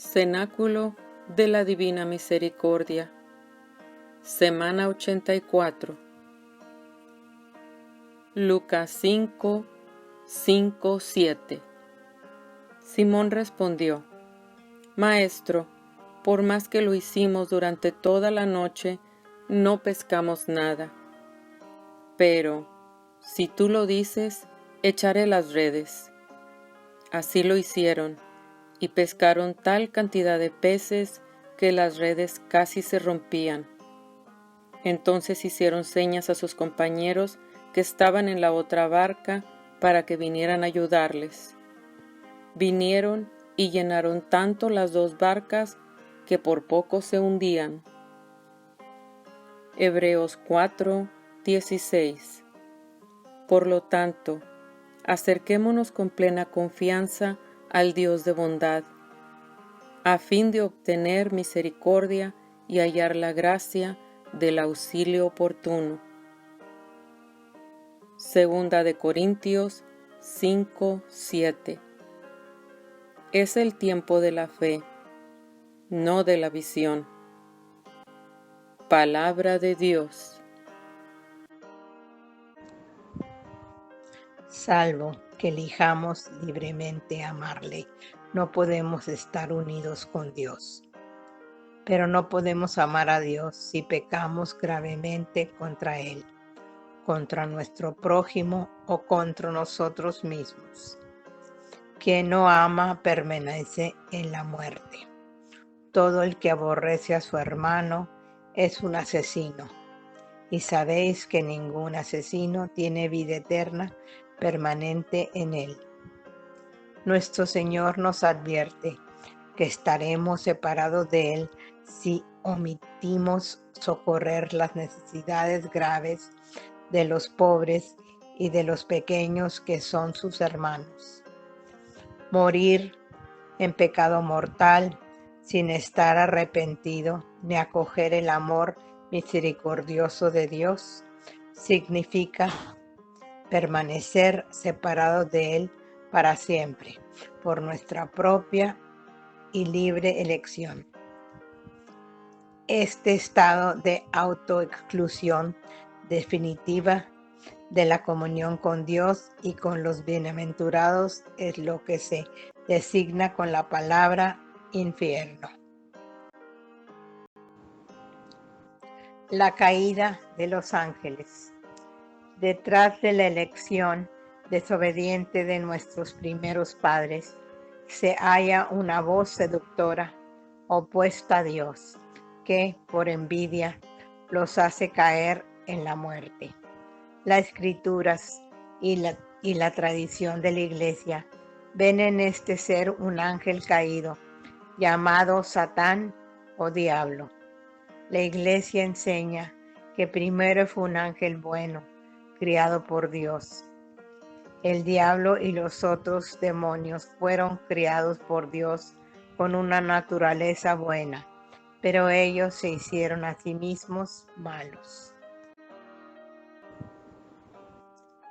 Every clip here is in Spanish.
Cenáculo de la Divina Misericordia, semana 84. Lucas 5, 5, 7. Simón respondió: Maestro, por más que lo hicimos durante toda la noche, no pescamos nada. Pero, si tú lo dices, echaré las redes. Así lo hicieron, y pescaron tal cantidad de peces que las redes casi se rompían. Entonces hicieron señas a sus compañeros que estaban en la otra barca para que vinieran a ayudarles. Vinieron y llenaron tanto las dos barcas que por poco se hundían. Hebreos 4, 16. Por lo tanto, acerquémonos con plena confianza al Dios de bondad, a fin de obtener misericordia y hallar la gracia del auxilio oportuno. Segunda de Corintios 5, 7. Es el tiempo de la fe, no de la visión. Palabra de Dios. Salvo que elijamos libremente amarle, no podemos estar unidos con Dios. Pero no podemos amar a Dios si pecamos gravemente contra Él, contra nuestro prójimo o contra nosotros mismos. Quien no ama permanece en la muerte. Todo el que aborrece a su hermano es un asesino. Y sabéis que ningún asesino tiene vida eterna permanente en él. Nuestro Señor nos advierte que estaremos separados de Él si omitimos socorrer las necesidades graves de los pobres y de los pequeños que son sus hermanos. Morir en pecado mortal sin estar arrepentido ni acoger el amor misericordioso de Dios significa permanecer separados de Él para siempre, por nuestra propia y libre elección. Este estado de autoexclusión definitiva de la comunión con Dios y con los bienaventurados es lo que se designa con la palabra infierno. La caída de los ángeles. Detrás de la elección desobediente de nuestros primeros padres, se halla una voz seductora opuesta a Dios, que por envidia los hace caer en la muerte. Las Escrituras y la tradición de la Iglesia ven en este ser un ángel caído, llamado Satán o Diablo. La Iglesia enseña que primero fue un ángel bueno, criado por Dios. El diablo y los otros demonios fueron criados por Dios con una naturaleza buena, pero ellos se hicieron a sí mismos malos.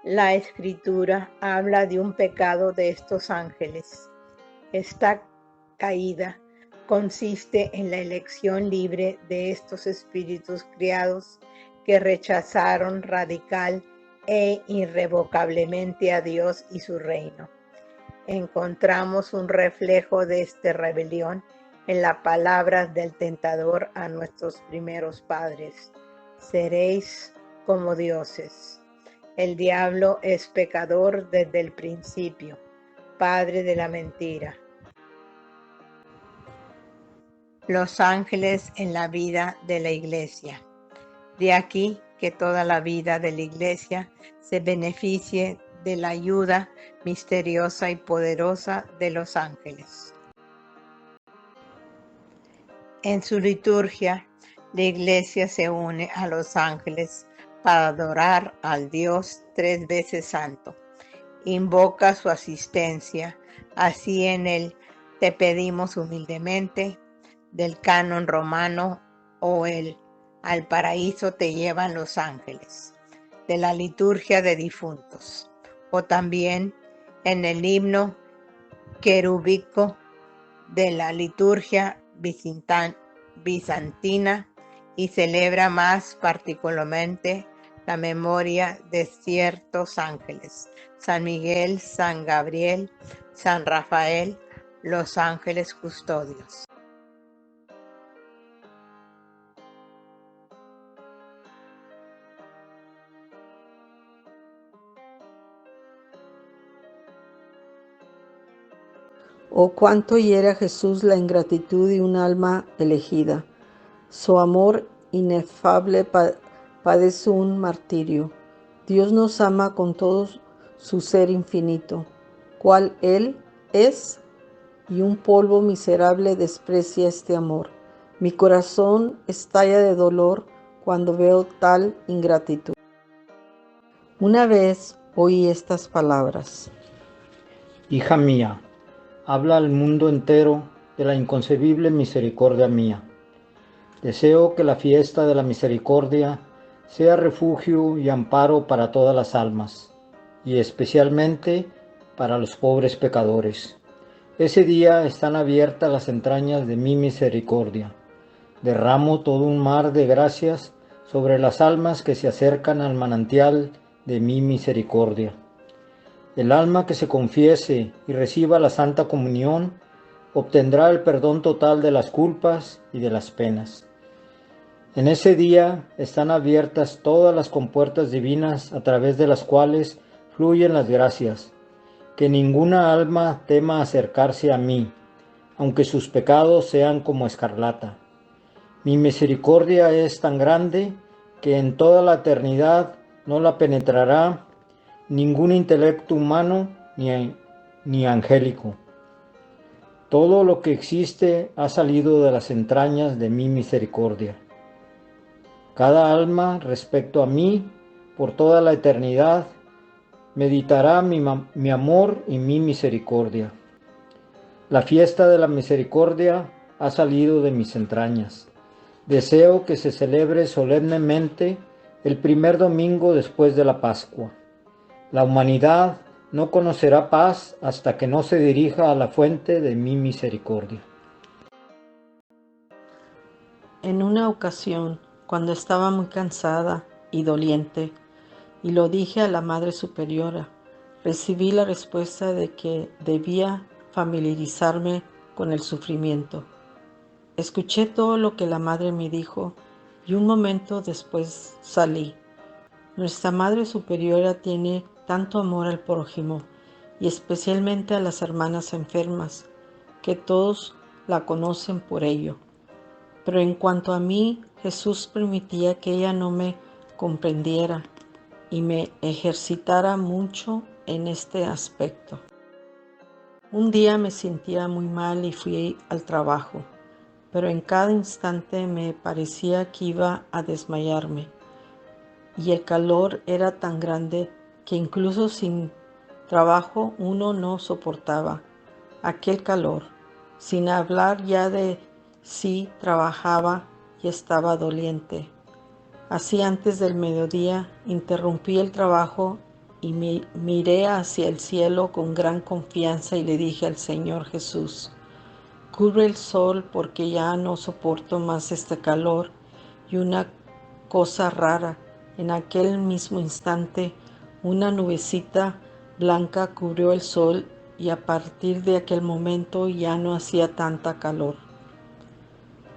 La Escritura habla de un pecado de estos ángeles. Esta caída consiste en la elección libre de estos espíritus criados que rechazaron radical e irrevocablemente a Dios y su reino. Encontramos un reflejo de esta rebelión en las palabras del tentador a nuestros primeros padres: seréis como dioses. El diablo es pecador desde el principio, padre de la mentira. Los ángeles en la vida de la Iglesia. De aquí que toda la vida de la Iglesia se beneficie de la ayuda misteriosa y poderosa de los ángeles. En su liturgia, la Iglesia se une a los ángeles para adorar al Dios 3 veces santo. Invoca su asistencia, así en él te pedimos humildemente, del canon romano o el al paraíso te llevan los ángeles, de la liturgia de difuntos, o también en el himno querubíco de la liturgia bizantina y celebra más particularmente la memoria de ciertos ángeles: San Miguel, San Gabriel, San Rafael, los ángeles custodios. Oh, cuánto hiere a Jesús la ingratitud de un alma elegida. Su amor inefable padece un martirio. Dios nos ama con todo su ser infinito, cual Él es, y un polvo miserable desprecia este amor. Mi corazón estalla de dolor cuando veo tal ingratitud. Una vez oí estas palabras: Hija mía, habla al mundo entero de la inconcebible misericordia mía. Deseo que la fiesta de la misericordia sea refugio y amparo para todas las almas, y especialmente para los pobres pecadores. Ese día están abiertas las entrañas de mi misericordia. Derramo todo un mar de gracias sobre las almas que se acercan al manantial de mi misericordia. El alma que se confiese y reciba la Santa Comunión obtendrá el perdón total de las culpas y de las penas. En ese día están abiertas todas las compuertas divinas a través de las cuales fluyen las gracias. Que ninguna alma tema acercarse a mí, aunque sus pecados sean como escarlata. Mi misericordia es tan grande que en toda la eternidad no la penetrará ningún intelecto humano ni angélico. Todo lo que existe ha salido de las entrañas de mi misericordia. Cada alma respecto a mí, por toda la eternidad, meditará mi amor y mi misericordia. La fiesta de la misericordia ha salido de mis entrañas. Deseo que se celebre solemnemente el primer domingo después de la Pascua. La humanidad no conocerá paz hasta que no se dirija a la fuente de mi misericordia. En una ocasión, cuando estaba muy cansada y doliente, y lo dije a la Madre Superiora, recibí la respuesta de que debía familiarizarme con el sufrimiento. Escuché todo lo que la Madre me dijo y un momento después salí. Nuestra Madre Superiora tiene tanto amor al prójimo y especialmente a las hermanas enfermas, que todos la conocen por ello. Pero en cuanto a mí, Jesús permitía que ella no me comprendiera y me ejercitara mucho en este aspecto. Un día me sentía muy mal y fui al trabajo, pero en cada instante me parecía que iba a desmayarme, y el calor era tan grande que incluso sin trabajo uno no soportaba aquel calor. Sin hablar ya de si trabajaba y estaba doliente. Así antes del mediodía interrumpí el trabajo y miré hacia el cielo con gran confianza y le dije al Señor Jesús: cubre el sol porque ya no soporto más este calor. Y una cosa rara, en aquel mismo instante una nubecita blanca cubrió el sol y a partir de aquel momento ya no hacía tanta calor.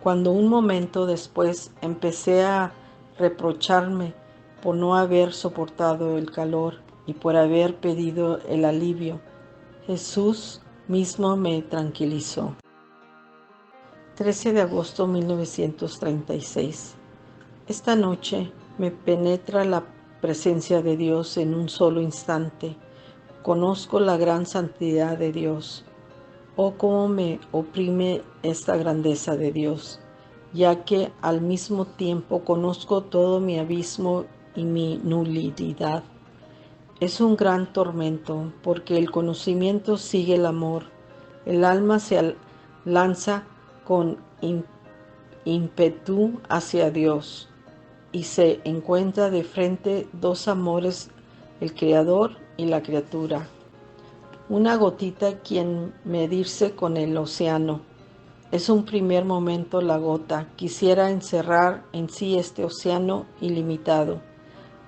Cuando un momento después empecé a reprocharme por no haber soportado el calor y por haber pedido el alivio, Jesús mismo me tranquilizó. 13 de agosto de 1936. Esta noche me penetra la presencia de Dios en un solo instante. Conozco la gran santidad de Dios. Oh, cómo me oprime esta grandeza de Dios, ya que al mismo tiempo conozco todo mi abismo y mi nulidad. Es un gran tormento, porque el conocimiento sigue el amor. El alma se lanza con ímpetu hacia Dios y se encuentra de frente dos amores, el Creador y la criatura. una gotita quien medirse con el océano. Es un primer momento la gota, quisiera encerrar en sí este océano ilimitado,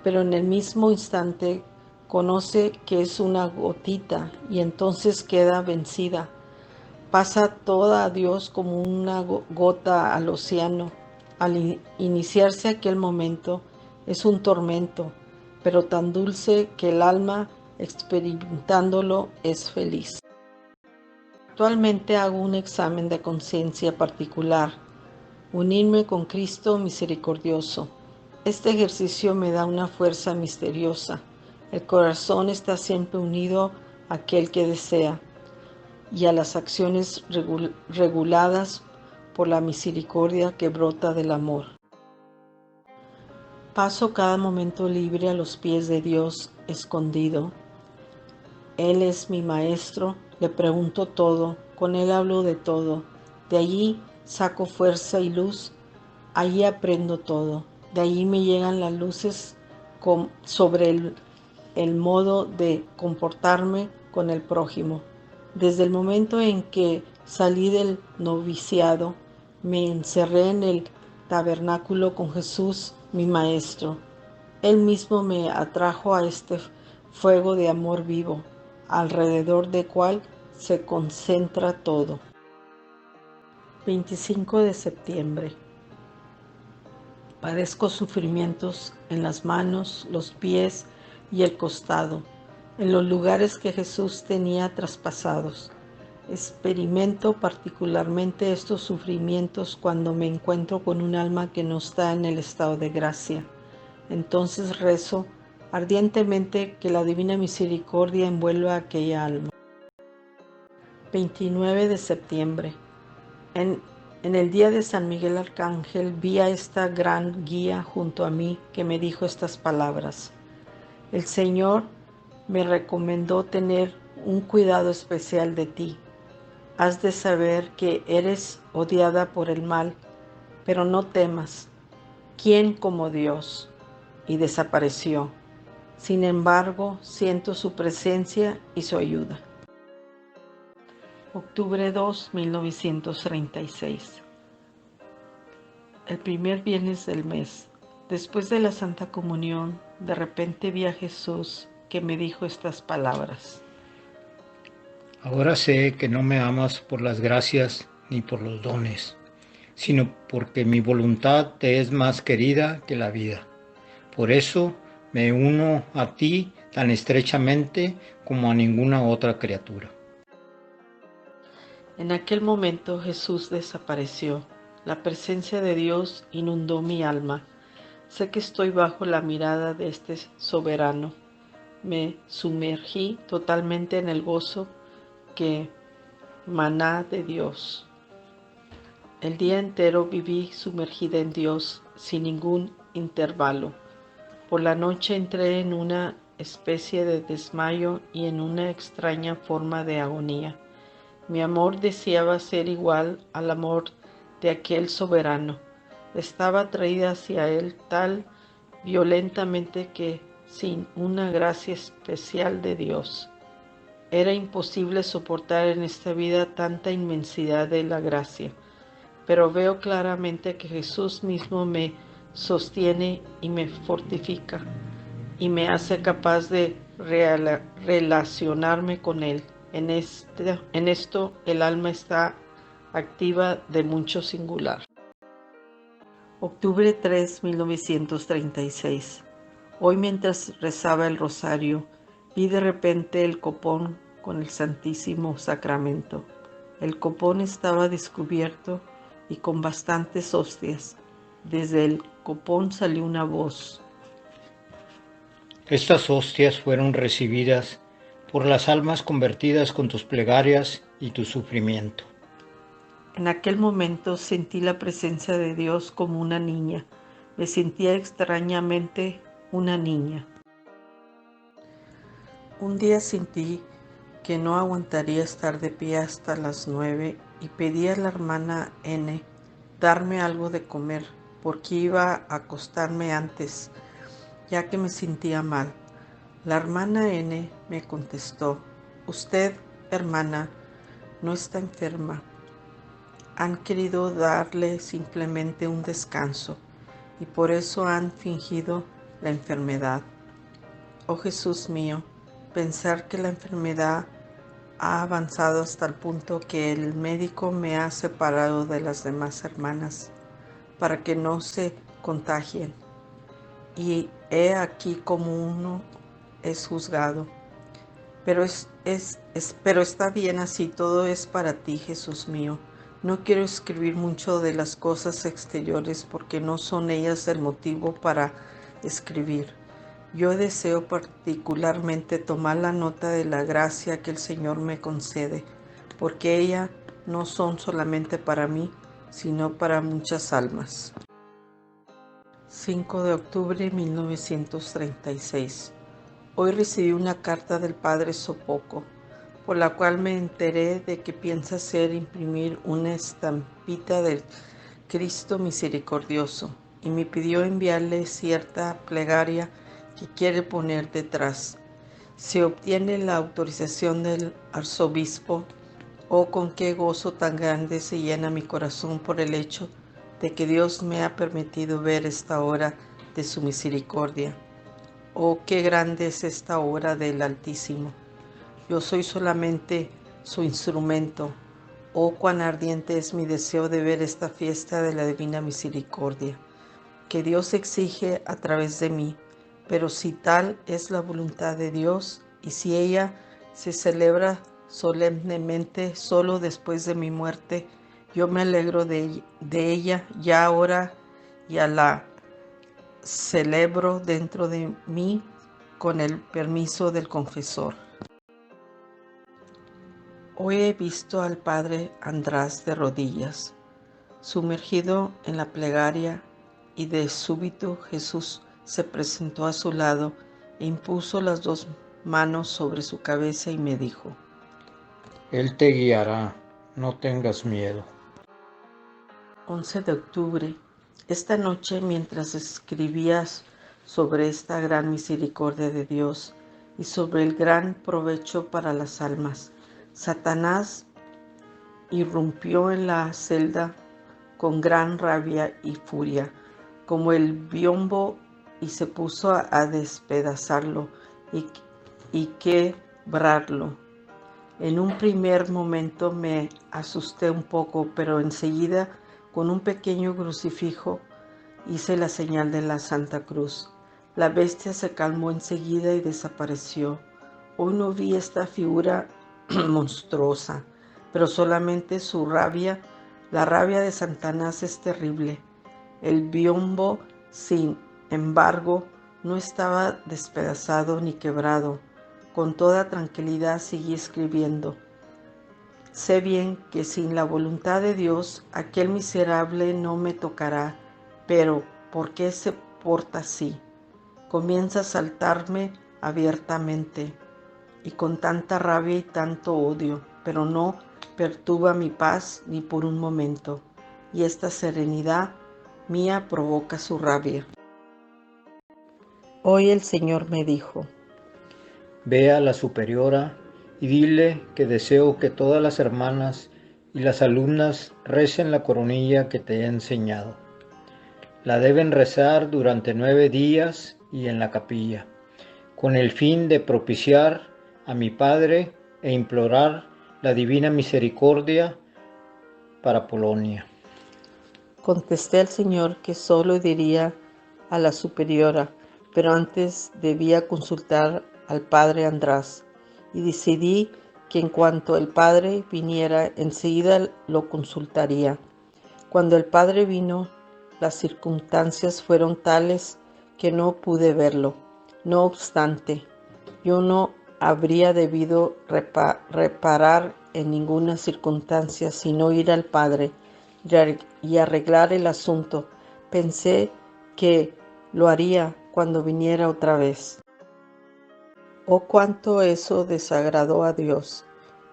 pero en el mismo instante conoce que es una gotita y entonces queda vencida. Pasa toda a Dios como una gota al océano. Al iniciarse aquel momento es un tormento, pero tan dulce que el alma experimentándolo es feliz. Actualmente hago un examen de conciencia particular, unirme con Cristo misericordioso. Este ejercicio me da una fuerza misteriosa. El corazón está siempre unido a aquel que desea y a las acciones reguladas por la misericordia que brota del amor. Paso cada momento libre a los pies de Dios escondido. Él es mi maestro, le pregunto todo, con Él hablo de todo. De allí saco fuerza y luz, allí aprendo todo. De allí me llegan las luces sobre el modo de comportarme con el prójimo. Desde el momento en que salí del noviciado, me encerré en el tabernáculo con Jesús, mi Maestro. Él mismo me atrajo a este fuego de amor vivo, alrededor del cual se concentra todo. 25 de septiembre. Padezco sufrimientos en las manos, los pies y el costado, en los lugares que Jesús tenía traspasados. Experimento particularmente estos sufrimientos cuando me encuentro con un alma que no está en el estado de gracia. Entonces rezo ardientemente que la divina misericordia envuelva a aquella alma. 29 de septiembre. En el día de San Miguel Arcángel vi a esta gran guía junto a mí que me dijo estas palabras. El Señor me recomendó tener un cuidado especial de ti. Has de saber que eres odiada por el mal, pero no temas. ¿Quién como Dios? Y desapareció. Sin embargo, siento su presencia y su ayuda. Octubre 2, 1936. El primer viernes del mes, después de la Santa Comunión, de repente vi a Jesús que me dijo estas palabras. Ahora sé que no me amas por las gracias ni por los dones, sino porque mi voluntad te es más querida que la vida. Por eso me uno a ti tan estrechamente como a ninguna otra criatura. En aquel momento Jesús desapareció. La presencia de Dios inundó mi alma. Sé que estoy bajo la mirada de este soberano. Me sumergí totalmente en el gozo que maná de Dios. El día entero viví sumergida en Dios sin ningún intervalo. Por la noche entré en una especie de desmayo y en una extraña forma de agonía. Mi amor deseaba ser igual al amor de aquel soberano. Estaba atraída hacia él tan violentamente que, sin una gracia especial de Dios, era imposible soportar en esta vida tanta inmensidad de la gracia. Pero veo claramente que Jesús mismo me sostiene y me fortifica y me hace capaz de relacionarme con Él. En esto el alma está activa de mucho singular. Octubre 3, 1936. Hoy mientras rezaba el rosario, vi de repente el copón con el Santísimo Sacramento. El copón estaba descubierto y con bastantes hostias. Desde el copón salió una voz. Estas hostias fueron recibidas por las almas convertidas con tus plegarias y tu sufrimiento. En aquel momento sentí la presencia de Dios como una niña. Me sentía extrañamente una niña. Un día sentí que no aguantaría estar de pie hasta las 9 y pedí a la hermana N darme algo de comer porque iba a acostarme antes, ya que me sentía mal. La hermana N me contestó, Usted, hermana, no está enferma. Han querido darle simplemente un descanso y por eso han fingido la enfermedad. Oh Jesús mío, pensar que la enfermedad ha avanzado hasta el punto que el médico me ha separado de las demás hermanas para que no se contagien. Y he aquí como uno es juzgado. Pero está bien así, todo es para ti, Jesús mío. No quiero escribir mucho de las cosas exteriores porque no son ellas el motivo para escribir. Yo deseo particularmente tomar la nota de la gracia que el Señor me concede, porque ellas no son solamente para mí, sino para muchas almas. 5 de octubre de 1936. Hoy recibí una carta del Padre Sopoco, por la cual me enteré de que piensa hacer imprimir una estampita del Cristo Misericordioso y me pidió enviarle cierta plegaria que quiere poner detrás. Si obtiene la autorización del arzobispo, oh con qué gozo tan grande se llena mi corazón por el hecho de que Dios me ha permitido ver esta hora de su misericordia. Oh, qué grande es esta obra del Altísimo. Yo soy solamente su instrumento. Oh, cuán ardiente es mi deseo de ver esta fiesta de la Divina Misericordia, que Dios exige a través de mí. Pero si tal es la voluntad de Dios, y si ella se celebra solemnemente solo después de mi muerte, yo me alegro de ella ya ahora y a la celebro dentro de mí con el permiso del confesor. Hoy he visto al padre András de rodillas, sumergido en la plegaria, y de súbito Jesús se presentó a su lado e impuso las dos manos sobre su cabeza y me dijo: Él te guiará, no tengas miedo. 11 de octubre. Esta noche, mientras escribías sobre esta gran misericordia de Dios y sobre el gran provecho para las almas, Satanás irrumpió en la celda con gran rabia y furia, como el biombo, y se puso a despedazarlo y quebrarlo. En un primer momento me asusté un poco, pero enseguida, con un pequeño crucifijo, hice la señal de la Santa Cruz. La bestia se calmó enseguida y desapareció. Hoy no vi esta figura monstruosa, pero solamente su rabia. La rabia de Satanás es terrible. El biombo, sin embargo, no estaba despedazado ni quebrado. Con toda tranquilidad seguí escribiendo. Sé bien que sin la voluntad de Dios aquel miserable no me tocará, pero ¿por qué se porta así? Comienza a saltarme abiertamente y con tanta rabia y tanto odio, pero no perturba mi paz ni por un momento, y esta serenidad mía provoca su rabia. Hoy el Señor me dijo: Ve a la superiora y dile que deseo que todas las hermanas y las alumnas recen la coronilla que te he enseñado. La deben rezar durante 9 días y en la capilla, con el fin de propiciar a mi Padre e implorar la divina misericordia para Polonia. Contesté al Señor que solo diría a la superiora, pero antes debía consultar al padre András, y decidí que en cuanto el padre viniera, enseguida lo consultaría. Cuando el padre vino, las circunstancias fueron tales que no pude verlo. No obstante, yo no habría debido reparar en ninguna circunstancia, sino ir al padre y arreglar el asunto. Pensé que lo haría cuando viniera otra vez. Oh, cuánto eso desagradó a Dios.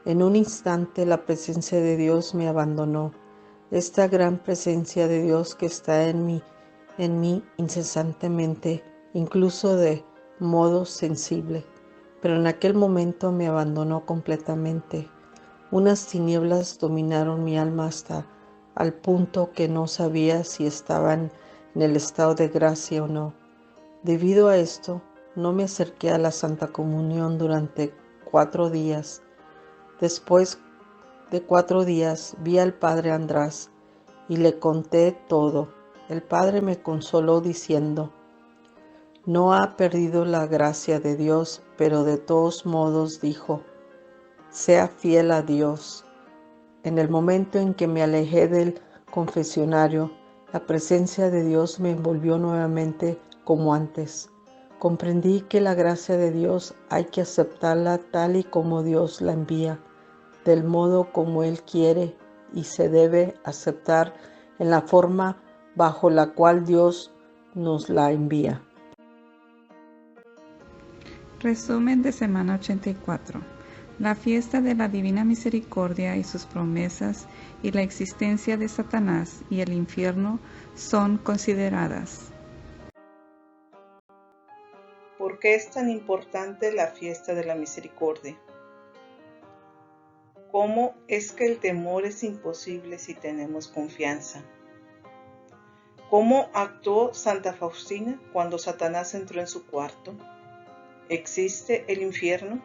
En un instante la presencia de Dios me abandonó. Esta gran presencia de Dios que está en mí incesantemente, incluso de modo sensible. pero en aquel momento me abandonó completamente. Unas tinieblas dominaron mi alma hasta al punto que no sabía si estaban en el estado de gracia o no. Debido a esto, no me acerqué a la Santa Comunión durante 4 días. Después de 4 días vi al padre András y le conté todo. El padre me consoló diciendo: no ha perdido la gracia de Dios, pero de todos modos dijo: sea fiel a Dios. En el momento en que me alejé del confesionario, la presencia de Dios me envolvió nuevamente como antes. Comprendí que la gracia de Dios hay que aceptarla tal y como Dios la envía, del modo como Él quiere, y se debe aceptar en la forma bajo la cual Dios nos la envía. Resumen de semana 84. La fiesta de la Divina Misericordia y sus promesas y la existencia de Satanás y el infierno son consideradas. ¿Por qué es tan importante la fiesta de la misericordia? ¿Cómo es que el temor es imposible si tenemos confianza? ¿Cómo actuó Santa Faustina cuando Satanás entró en su cuarto? ¿Existe el infierno?